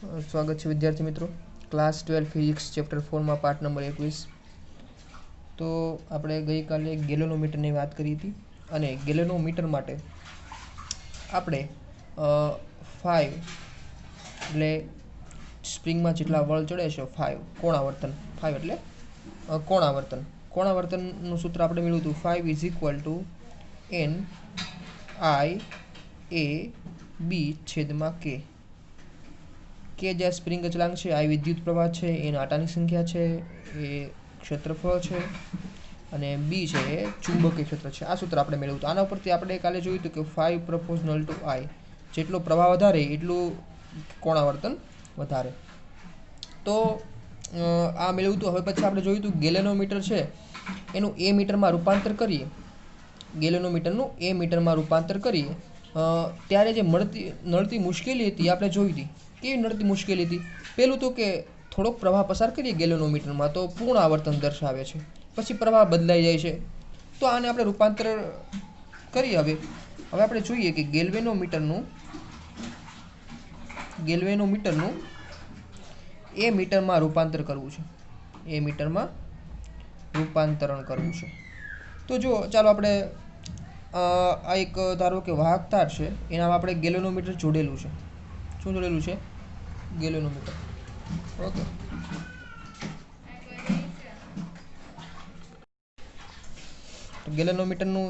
स्वागत है विद्यार्थी मित्रों। क्लास 12 फिजिक्स चैप्टर 4 में पार्ट नंबर 21। तो આપણે ગઈકાલે ગેલેનોમીટરની વાત કરી હતી અને ગેલેનોમીટર માટે આપણે 5 એટલે સ્પ્રિંગમાં જેટલા વળ ચડે છે 5 કોણાવર્તન 5 એટલે કોણાવર્તનનું સૂત્ર આપણે મેળવ્યું હતું 5 = n I a b છેદમાં k के जे स्प्रिंग अचलांक है आ विद्युत प्रवाह है ए आटानी संख्या है ए क्षेत्रफल है और बी है ए चुंबकीय क्षेत्र है। आ सूत्र आपणे मेळव्युं हतुं। आना परथी आपणे काले जोयुं हतुं के 5 प्रपोर्शनल टू आई जेटलो प्रवाह वधारे एटલું कोणावर्तन वधारे। तो आ मेळव्युं हतुं। हवे पछी आपणे जोयुं हतुं गैलेनोमीटर है एनुं ए मीटरमां रूपांतर करीए। गैलेनोमीटरनुं ए मीटरमां रूपांतर करीए त्यारे जे नड़ती मुश्केली हती आपणे जोई हती। केवी नड़ती मुश्केली थी? पहलू तो कि थोड़ोक प्रवाह पसार करिए गैलेनोमीटर में तो पूर्ण आवर्तन दर्शावे छे, पछी प्रवाह बदलाई जाए छे। तो आने आपणे रूपांतर करीए। हवे आपणे जोईए कि गैल्वेनोमीटरनुं ए मीटर में रूपांतर करवुं छे। ए मीटर में रूपांतरण करवुं छे। तो जो चालो आपणे आ एक धारो कि वाहक तार छे एनामां आपणे गैलेनोमीटर जोड़ेलुं छे। शुं जोड़ेलुं छे? गैलेनोमीटर। ओके। तो गैलेनोमीटरनुं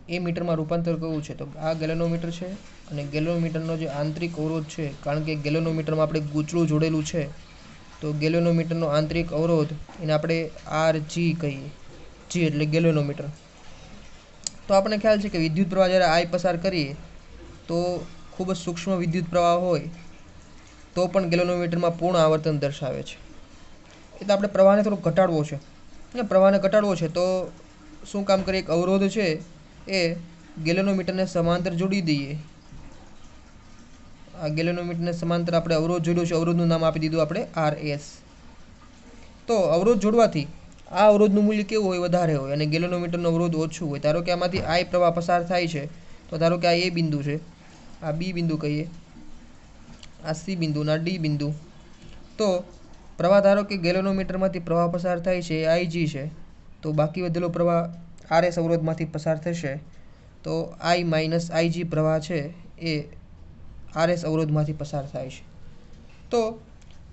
ए मीटर में रूपांतर करवुं छे। तो आ गैलेनोमीटर छे अने गैलेनोमीटरनो जे आंतरिक अवरोध छे, कारण के गैलेनोमीटर में आपणे गूंचळुं जोड़ेलुं छे, तो गैलेनोमीटरनो आंतरिक अवरोध एने आपणे RG कहीए। जी एटले गैलेनोमीटर। तो आपणे ख्याल छे कि विद्युत प्रवाह ज्यारे I पसार करीए तो खूब सूक्ष्म विद्युत प्रवाह होय तो पण गैलेनोमीटर में पूर्ण आवर्तन दर्शावे छे। एटले आपणे प्रवाहने थोड़ो घटाडवो छे। प्रवाहने घटाडवो छे तो शुं काम करीए? एक अवरोध छे ए गैलेनोमीटरने समांतर जोड़ी दईए। आ गैलेनोमीटरने समांतर आपणे अवरोध जोड्यो छे। अवरोधनुं नाम आपी दीधुं आपणे RS। तो अवरोध जोड़वाथी आ अवरोधनुं मूल्य केवुं होय? वधारे होय अने गैलेनोमीटरनुं अवरोध ओछुं होय। धारो के आमांथी I प्रवाह पसार थाय छे तो धारो के आ A बिंदु छे, आ B बिंदु कहीए, आ C बिंदु ना D बिंदु। तो प्रवाह धारो कि गैलेनोमीटरमांथी प्रवाह पसार थाय छे IG छे, तो बाकी वधेलो प्रवाह RS अवरोधमांथी पसार थशे तो I - IG प्रवाह छे ए RS अवरोधमांथी पसार थाय छे। तो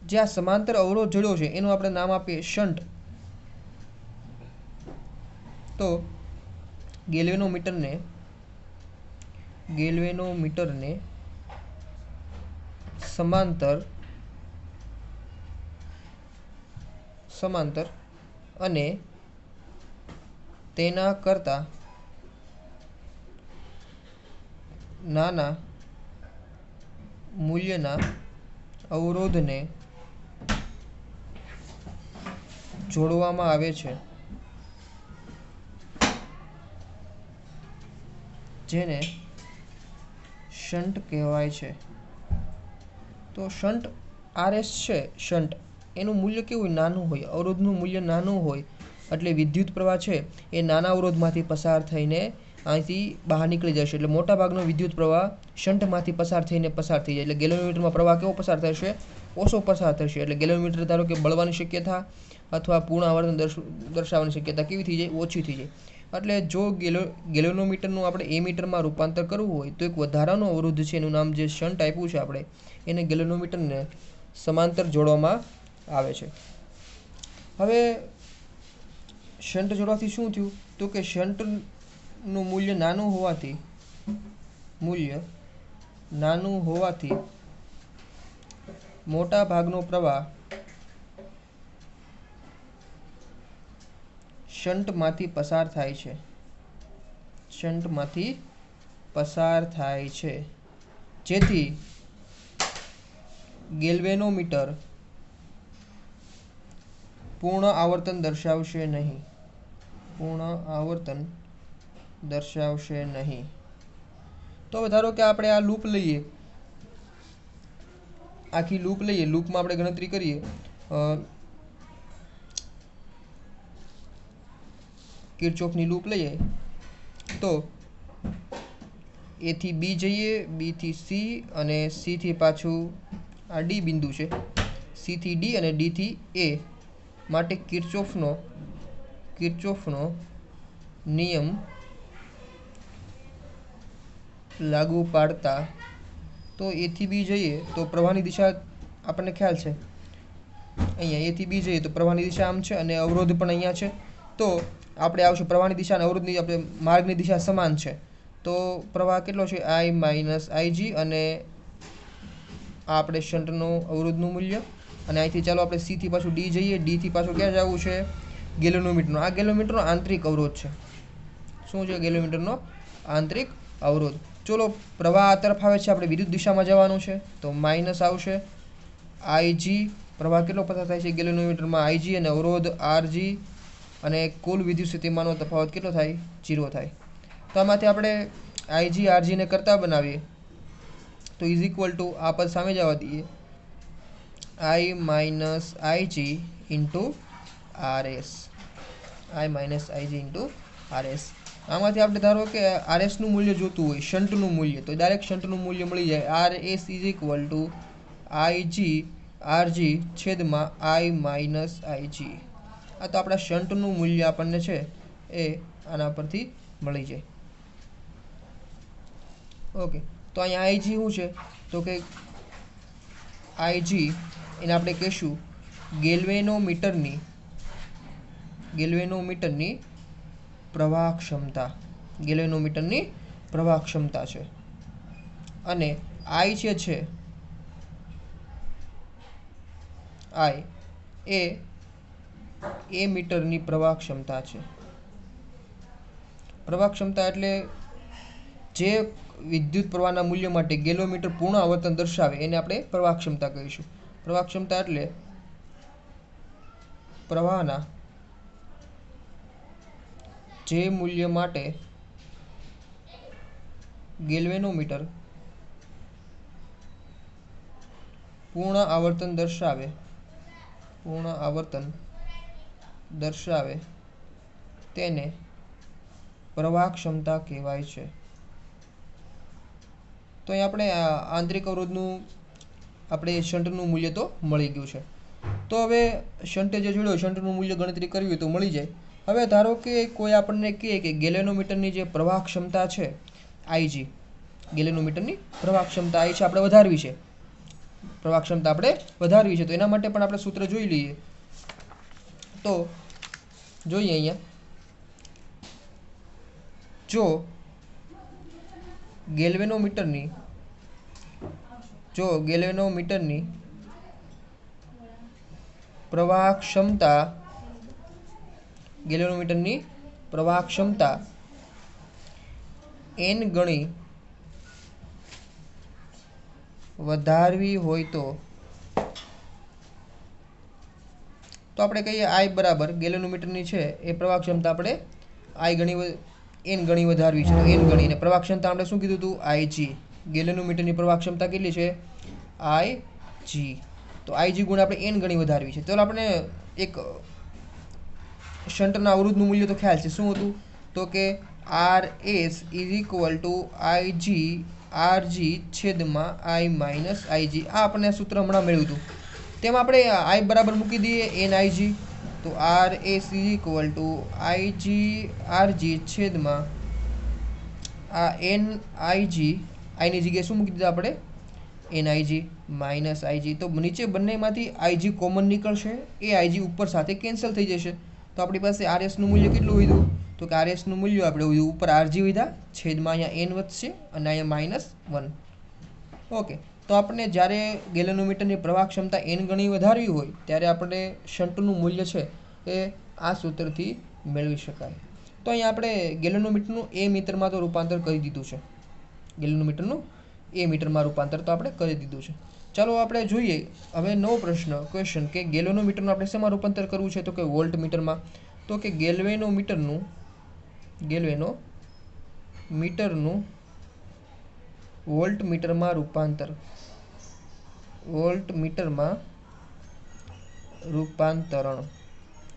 जे आ समांतर अवरोध जोड्यो छे एनुं आपणे नाम आपीए शंट। तो गैलेनोमीटरने समांतर अने तेना करता नाना मूल्यना अवरोधने जोड़वामां आवे छे, जेने शंट कहेवाय छे। तो शंट RS छे, शंट एनुं मूल्य केवुं नानुं होय, अवरोधनुं मूल्य नानुं होय એટલે વિદ્યુત પ્રવાહ છે એ નાના અવરોધમાંથી પસાર થઈને અહીંથી બહાર નીકળી જશે। એટલે મોટા ભાગનો વિદ્યુત પ્રવાહ શંટમાંથી પસાર થઈને પસાર થઈ જાય। એટલે ગેલેનોમીટરમાં પ્રવાહ કેવો પસાર થશે? ઓછો પસાર થશે। એટલે ગેલેનોમીટર ધારો કે બળવાની શક્યતા અથવા પૂર્ણ આવર્તન દર્શાવવાની શક્યતા કેવી થઈ જાય? ઓછી થઈ જાય। એટલે જો ગેલેનોમીટરનું આપણે એ મીટરમાં રૂપાંતર કરવું હોય તો એક વધારાનો અવરોધ છે એનું નામ જે શંટ આપ્યું છે આપણે એને ગેલેનોમીટરને સમાંતર જોડવામાં આવે છે। હવે शंट जोड़वाथी शुं थयुं? तो कि शंटनुं मूल्य नानुं होवाथी मोटा भागनो प्रवाह शंटमांथी पसार थाय छे जेथी गैल्वेनोमीटर पूर्ण आवर्तन दर्शावशे नहीं। तो धारो कि आपणे आ लूप लईए, आखी लूप लईए, लूपमां आपणे गणतरी करीए किरचॉफनी लूप लईए तो ए थी बी जईए, बी थी सी अने सी थी पाछुं આ ડી બિંદુ છે, સી થી ડી અને ડી થી એ માટે કિર્ચોફનો નિયમ લાગુ પાડતા તો એ થી બી જઈએ તો પ્રવાહની દિશા આપણને ખ્યાલ છે, અહીંયા એ થી બી જઈએ તો પ્રવાહની દિશા આમ છે અને અવરોધ પણ અહીંયા છે, તો આપણે આવશે પ્રવાહની દિશા અને અવરોધની આપણે માર્ગની દિશા સમાન છે, તો પ્રવાહ કેટલો છે I માઇનસ IG અને આ આપણે શંટનો અવરોધનું મૂલ્ય, અને અહીંથી ચાલો આપણે સી થી પાછું ડી જઈએ, ડી થી પાછું ક્યાં જવું છે ગેલોનોમીટરનો, આ ગેલોમીટરનો આંતરિક અવરોધ છે, શું છે ગેલોમીટરનો આંતરિક અવરોધ। ચલો પ્રવાહ આ તરફ આવે છે, આપણે વિરુદ્ધ દિશામાં જવાનું છે તો માઇનસ આવશે IG, પ્રવાહ કેટલો પસાર થાય છે ગેલોનોમીટરમાં IG અને અવરોધ RG અને કુલ વિદ્યુત સ્થિતિમાનનો તફાવત કેટલો થાય 0 થાય। તો આમાંથી આપણે IG RG ને કરતા બનાવીએ તો ઇઝ ઇક્વલ ટુ આ પદ સામે જવા દઈએ I minus IG into RS, I minus IG into RS। આમાંથી આપણે ધારો કે RS નું મૂલ્ય જોતું હોય, શંટનું મૂલ્ય, તો ડાયરેક્ટ શંટનું મૂલ્ય મળી જાય RS is equal two IG RG છેદમાં I માઇનસ IG। આ તો આપણા શંટનું મૂલ્ય આપણને છે એ આના પરથી મળી જાય। ઓકે, તો અહીંયા IG શું છે તો કે IG એને આપણે કહીશું ગેલ્વેનોમીટરની પ્રવાહ ક્ષમતા, ગેલ્વેનોમીટરની પ્રવાહ ક્ષમતા છે, અને I જે છે I એ મીટરની પ્રવાહ ક્ષમતા છે। પ્રવાહ ક્ષમતા એટલે જે વિદ્યુત પ્રવાહના મૂલ્ય માટે ગેલોમીટર પૂર્ણ આવર્તન દર્શાવે એને આપણે પ્રવાહ ક્ષમતા કહીશું। પ્રવાહ ક્ષમતા એટલે પ્રવાહના જે મૂલ્ય માટે ગેલ્વેનોમીટર પૂર્ણ આવર્તન દર્શાવે તેને પ્રવાહ ક્ષમતા કહેવાય છે। તો અહીં આપણે આંતરિક અવરોધનું આપણે શંટનું મૂલ્ય તો મળી ગયું છે। તો હવે શંટે જે જોડ્યો શંટનું મૂલ્ય ગણતરી કરવી હોય તો મળી જાય। હવે ધારો કે કોઈ આપણને કહે કે ગેલેનોમીટરની જે પ્રવાહ ક્ષમતા છે IG, ગેલેનોમીટરની પ્રવાહ ક્ષમતા I છે આપણે વધારવી છે, પ્રવાહ ક્ષમતા આપણે વધારવી છે, તો એના માટે પણ આપણે સૂત્ર જોઈ લઈએ। તો જોઈએ અહીંયા, જો ગેલ્વેનોમીટરની પ્રવાહ ક્ષમતા n ગણી વધારવી હોય તો આપણે કહીએ I બરાબર ગેલ્વેનોમીટરની છે એ પ્રવાહ ક્ષમતા આપણે n ગણી વધારવી છે, તો n ગણી, અને પ્રવાહ ક્ષમતા આપણે શું કીધું હતું IG, ગેલ્વેનોમીટરની પ્રવાહ ક્ષમતા કેટલી છે IG, તો IG ગુણ આપણે n ગણી વધારવી છે। તો આપણે એક શંટના અવરોધનું મૂલ્ય તો ખ્યાલ છે, શું હતું તો કે RS is equal two IG RG છેદમાં I માઇનસ IG, આ આપણને સૂત્ર હમણાં મળ્યું હતું, તેમાં આપણે I બરાબર મૂકી દઈએ NIG, તો RS is equal two IG RG છેદમાં આ NIG, I ની જગ્યાએ શું મૂકી દીધા આપણે NIG માઇનસ IG, તો નીચે બંનેમાંથી IG કોમન નીકળશે, એ IG ઉપર સાથે કેન્સલ થઈ જશે, તો આપણી પાસે RS નું મૂલ્ય કેટલું વધ્યું તો કે RS નું મૂલ્ય આપણે ઉપર RG વધ્યા છેદમાં અહીંયા n વધશે અને અહીંયા -1। ઓકે, તો આપણે જ્યારે ગેલેનોમીટરની પ્રવાહ ક્ષમતા n ગણી વધારવી હોય ત્યારે આપણે શંટનું મૂલ્ય છે એ આ સૂત્રથી મેળવી શકાય। તો અહીંયા આપણે ગેલેનોમીટરનું એ મીટરમાં તો રૂપાંતર કરી દીધું છે, ગેલેનોમીટરનું એ મીટરમાં રૂપાંતર તો આપણે કરી દીધું છે। ચાલો આપણે જોઈએ હવે નવો ક્વેશ્ચન કે ગેલેનોમીટરનું આપણે શેમાં રૂપાંતર કરવું છે તો કે વોલ્ટ મીટરમાં। તો કે ગેલ્વેનોમીટરનું વોલ્ટ મીટરમાં રૂપાંતરણ,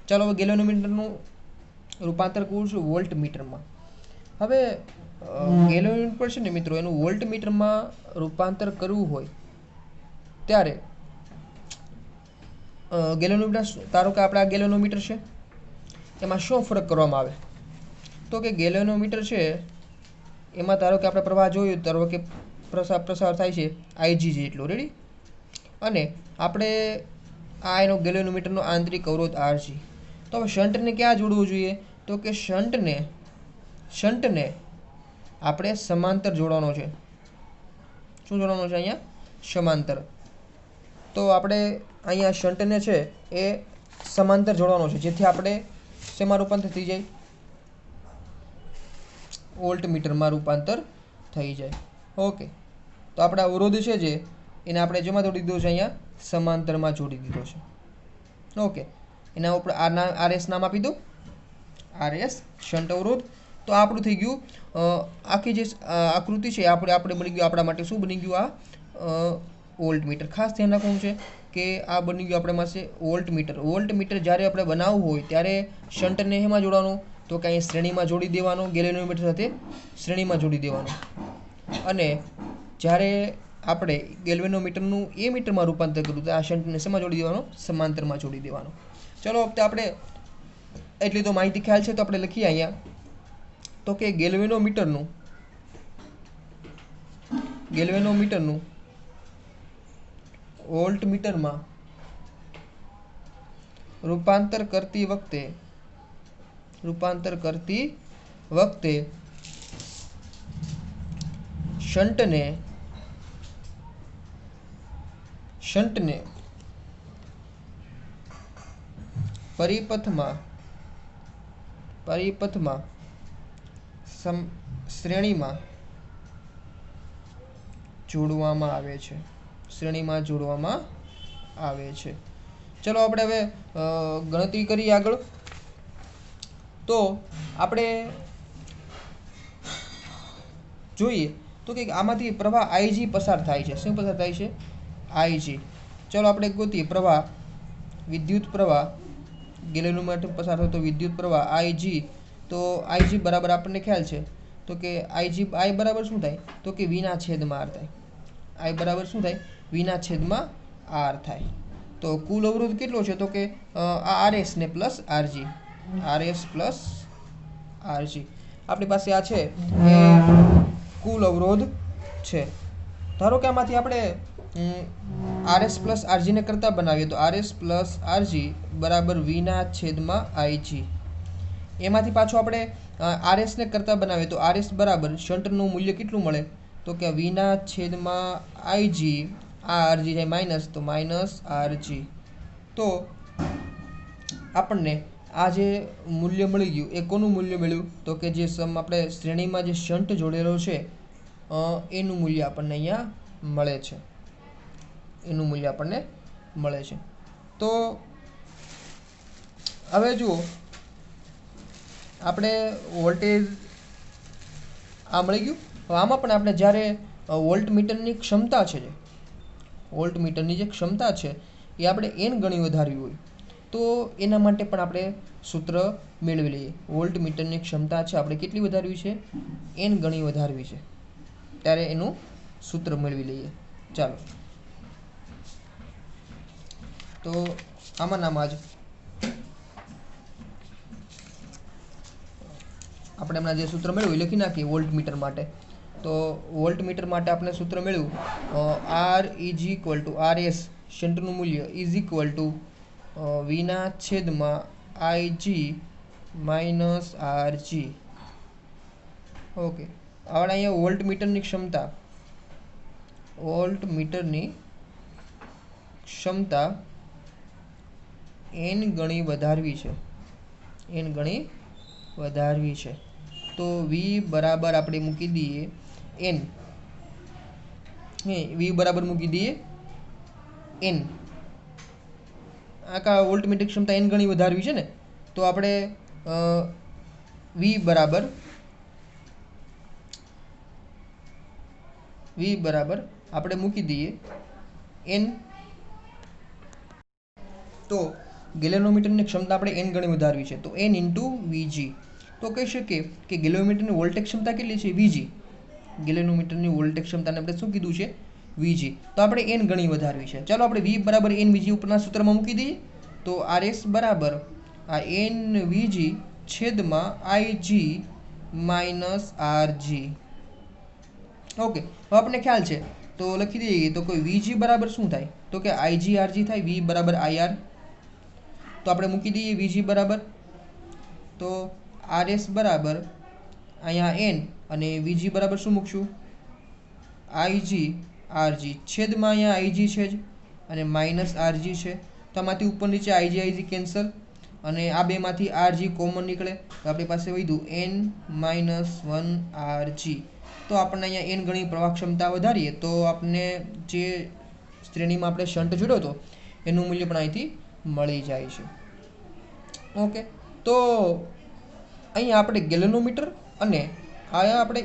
ચાલો હવે ગેલ્વેનોમીટરનું રૂપાંતર કરવું છે વોલ્ટ મીટરમાં। હવે ગેલ્વેનોમીટર છે ને મિત્રો, એનું વોલ્ટ મીટરમાં રૂપાંતર કરવું હોય ત્યારે ગેલેનોમીટર, ધારો કે આપણે આ ગેલેનોમીટર છે, એમાં શું ફરક કરવામાં આવે? તો કે ગેલેનોમીટર છે એમાં ધારો કે આપણે પ્રવાહ જોયું, ધારો કે પ્રસાર થાય છે આઈજી જેટલો, રેડી, અને આપણે આ એનો ગેલેનોમીટરનો આંતરિક અવરોધ આરજી. તો હવે શંટને ક્યાં જોડવું જોઈએ? તો કે શંટને આપણે સમાંતર જોડવાનો છે. શું જોડવાનો છે અહીંયા? સમાંતર. તો આપણે અહીંયા શંટને છે એ સમાંતર જોડવાનો છે, જેથી આપણે શેમાં રૂપાંતર થઈ જાય? વોલ્ટમીટરમાં રૂપાંતર થઈ જાય. ઓકે, તો આપણે અવરોધ છે જે એને આપણે જેમાં જોડી દીધો છે? અહીંયા સમાંતરમાં જોડી દીધો છે. ઓકે, એના ઉપર આરએસ નામ આપી દો, આરએસ શન્ટ અવરોધ. તો આપણું થઈ ગયું આખી જે આકૃતિ છે આપણે બની ગયું આપણા માટે શું બની ગયું? આ વોલ્ટમીટર. ખાસ ધ્યાન રાખવાનું છે કે આ બની ગયું આપણે પાસે વોલ્ટમીટર. વોલ્ટમીટર જ્યારે આપણે બનાવવું હોય ત્યારે શંટને એમાં જોડવાનું? તો કે અહીં શ્રેણીમાં જોડી દેવાનો, ગેલેનોમીટર સાથે શ્રેણીમાં જોડી દેવાનો. અને જ્યારે આપણે ગેલ્વેનોમીટરનું એ મીટરમાં રૂપાંતર કર્યું તો આ શંટને શેમાં જોડી દેવાનો? સમાંતરમાં જોડી દેવાનો. ચલો હવે આપણે એટલી તો માહિતી ખ્યાલ છે, તો આપણે લખીએ અહીંયા તો કે ગેલ્વેનોમીટરનું વોલ્ટમીટરમાં રૂપાંતર કરતી વખતે શંટને પરિપથમાં શ્રેણીમાં જોડવામાં આવે છે. ચલો આપણે હવે ગણતરી કરીએ આગળ. તો આપણે જોઈએ તો કે આમાંથી પ્રવાહ આઈજી પસાર થાય છે. શું પસાર થાય છે? આઈજી. ચલો આપણે ગોતીએ પ્રવાહ, વિદ્યુત પ્રવાહ, ગેલેનોમીટર પસાર થતો વિદ્યુત પ્રવાહ આઈજી. તો આઈજી બરાબર આપણને ખ્યાલ છે તો કે આઈ બરાબર શું થાય? તો કે વીના છેદમાં આર થાય. આઈ બરાબર શું થાય? વીના છેદમાં આર થાય. તો કુલ અવરોધ કેટલો છે? તો કે આરએસ ને plus R G, RS plus R G આપણી પાસે આ છે એ કુલ અવરોધ છે. ધારો કે આમાંથી આપણે આરએસ પ્લસ આરજીને કરતા બનાવીએ તો આરએસ પ્લસ આરજી બરાબર વીના છેદમાં આઈજી. એમાંથી પાછું આપણે આરએસને કરતા બનાવીએ તો આરએસ બરાબર શંટનું મૂલ્ય કેટલું મળે? તો કે વીના છેદમાં આઈજી, આ આરજી જાય માઇનસ, તો માઇનસ આરજી. તો આપણને આ જે મૂલ્ય મળી ગયું એ કોનું મૂલ્ય મળ્યું? તો કે જે આપણે શ્રેણીમાં જે શંટ જોડેલો છે એનું મૂલ્ય આપણને અહીંયા મળે છે. તો હવે જુઓ, આપણે વોલ્ટેજ આ મળી ગયું. હવે આમાં પણ આપણે જ્યારે વોલ્ટમીટરની ક્ષમતા છે, વોલ્ટમીટરની જે ક્ષમતા છે એ આપણે n ગણી વધારવી હોય તો એના માટે પણ આપણે સૂત્ર મેળવી લઈએ. વોલ્ટમીટરની ક્ષમતા છે આપણે કેટલી વધારવી છે? n ગણી વધારવી છે. ત્યારે એનું સૂત્ર મેળવી લઈએ. ચાલો, તો આમાં જ આપણે હમણાં જે સૂત્ર મેળવ્યું એ લખી નાખીએ વોલ્ટમીટર માટે. તો વોલ્ટમીટર માટે આપણે સૂત્ર મેળવ્યું R is equal to RS શંટનું મૂલ્ય ઇઝ ઇક્વલ ટુ વીના છેદમાં આઈજી માઇનસ આરજી. ઓકે, આપણે અહીંયા વોલ્ટમીટરની ક્ષમતા n ગણી વધારવી છે. તો વી બરાબર આપણે મૂકી દઈએ n, વી બરાબર મૂકી દઈએ n. આખા વોલ્ટમીટર ક્ષમતા n ગણી વધારવી છે ને, તો આપણે વી બરાબર આપણે મૂકી દઈએ n. તો ગેલેનોમીટરની ક્ષમતા આપણે n ગણી વધારવી છે તો n ઇન્ટુ વીજી. તો કહી શકીએ કે ગેલેનોમીટરની વોલ્ટેજ ક્ષમતા કેટલી છે? વીજી. ગેલેનોમીટરની વોલ્ટેજ ક્ષમતાને આપણે શું કીધું છે? વીજી, તો આપણે એન ગણી વધારવી છે. ચાલો આપણે વી બરાબર એન વીજી ઉપરના સૂત્રમાં મૂકી દઈએ. તો આરએસ બરાબર આ એન વીજી છેદમાં આઈજી માઇનસ આરજી. ઓકે, હવે આપણને ખ્યાલ છે તો લખી દઈએ. તો કોઈ વીજી બરાબર શું થાય? તો કે આઈજી આરજી થાય. વી બરાબર આઈઆર. તો આપણે મૂકી દઈએ વીજી બરાબર. તો આરએસ બરાબર અહીંયા એન અને વીજી બરાબર શું મૂકશું? આઈજી આરજી છેદમાં અહીંયા આઈજી છે જ અને માઇનસ આરજી છે. તો આમાંથી ઉપર નીચે આઈજી કેન્સલ અને આ બેમાંથી આરજી કોમન નીકળે. તો આપણી પાસે વધ્યું એન માઇનસ 1 આરજી. તો આપણને અહીંયા એન ગણી પ્રવાહ ક્ષમતા વધારીએ તો આપણને જે શ્રેણીમાં આપણે શન્ટ જોડ્યો હતો એનું મૂલ્ય પણ અહીંથી મળી જાય છે. ઓકે, તો અહીંયા આપણે ગેલેનોમીટર અને અહીંયા આપણે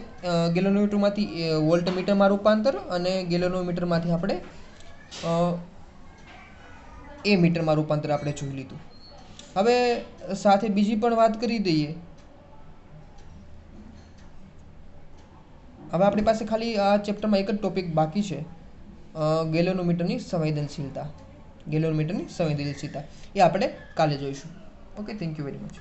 ગેલેનોમીટરમાંથી વોલ્ટમીટરમાં રૂપાંતર અને ગેલેનોમીટરમાંથી આપણે એ મીટરમાં રૂપાંતર આપણે જોઈ લીધું. હવે સાથે બીજી પણ વાત કરી દઈએ. હવે આપણી પાસે ખાલી આ ચેપ્ટરમાં એક જ ટોપિક બાકી છે, ગેલેનોમીટરની સંવેદનશીલતા. એ આપણે કાલે જોઈશું. Okay, thank you very much.